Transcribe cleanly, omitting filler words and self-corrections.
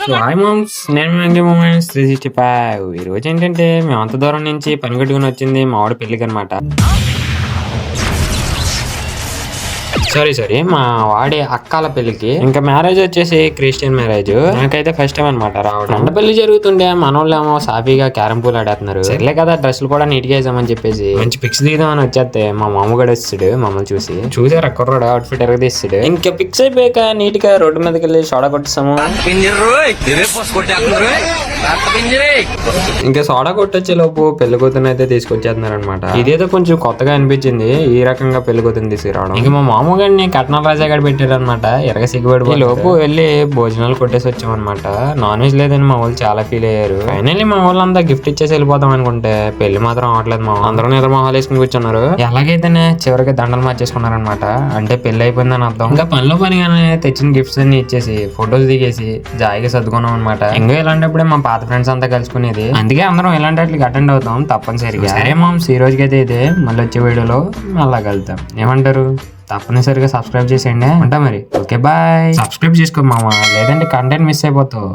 So hi moms, నేను మీ moments 365. ఈ రోజు ఏంటంటే మేము అంత దూరం నుంచి పని కట్టుకుని వచ్చింది మా వాడి పెళ్లికి అనమాట. సారీ మా వాడి అక్కాల పెళ్లికి. ఇంకా మ్యారేజ్ వచ్చేసి క్రిస్టియన్ మ్యారేజ్. నాకైతే ఫస్ట్ టైం అనమాట రావడం. అండ పెళ్లి జరుగుతుండే మనోళ్ళేమో సాఫీగా క్యారం పూల్ ఆడేస్తున్నారు. సర్లే కదా డ్రెస్సులు కూడా నీట్ గా వేసామని చెప్పేసి మంచి పిక్స్ దిగుదామని వచ్చేస్తే మా మామగాడు వస్తాడు. మమ్మల్ని చూసారా కుర్రాడు అవుట్ఫిట్ ఎరగదీస్తాడు. ఇంకా పిక్స్ అయిపోయాక నీట్ గా రోడ్డు మీదకి వెళ్ళి సోడా కొట్టేసాము. ఇంకా సోడా కొట్టొచ్చే లోపు పెళ్లి కూతురు అయితే తీసుకొచ్చేస్తున్నారు అనమాట. ఇదేదో కొంచెం కొత్తగా అనిపించింది, ఈ రకంగా పెళ్లి కూతురు తీసుకురావడం. ఇంకా మా మామగాడిని కట్నాల రాజా గడి పెట్టారు అనమాట. ఎరగ సిగ్గుపడి లోపు వెళ్ళి భోజనాలు కొట్టేసి వచ్చామన్నమాట. నాన్ వెజ్ లేదని మా వాళ్ళు చాలా ఫీల్ అయ్యారు. ఫైనల్లీ మా వాళ్ళంతా గిఫ్ట్ ఇచ్చేసి వెళ్ళిపోతాం అనుకుంటే పెళ్లి మాత్రం అవట్లేదు. మా అందరూ నిద్ర మొహాలు వేసుకుని కూర్చున్నారు. ఎలాగైతేనే చివరికి దండలు మార్చేసుకున్నారనమాట. అంటే పెళ్లి అయిపోయిందని అర్థం. ఇంకా పనిలో పనిగానే తెచ్చిన గిఫ్ట్స్ అన్ని ఇచ్చేసి ఫొటోస్ దిగేసి జాయిగా సర్దుకున్నాం అనమాట. ఇంకా ఇలాంటప్పుడే మా పాత ఫ్రెండ్స్ అంతా కలుసుకునేది. అందుకే అందరం ఇలాంటి వాటికి అటెండ్ అవుతాం తప్పనిసరిగా. సరే మామ్స్, ఈ రోజుకైతే ఇదే. మళ్ళీ వచ్చే వీడియోలో మళ్ళా కలుద్దాం. ఏమంటారు? తప్పనిసరిగా సబ్స్క్రైబ్ చేసేయండి. ఉంటా మరి. Okay bye. సబ్స్క్రైబ్ చేసుకో మామ, లేదంటే కంటెంట్ మిస్ అయిపోతావు.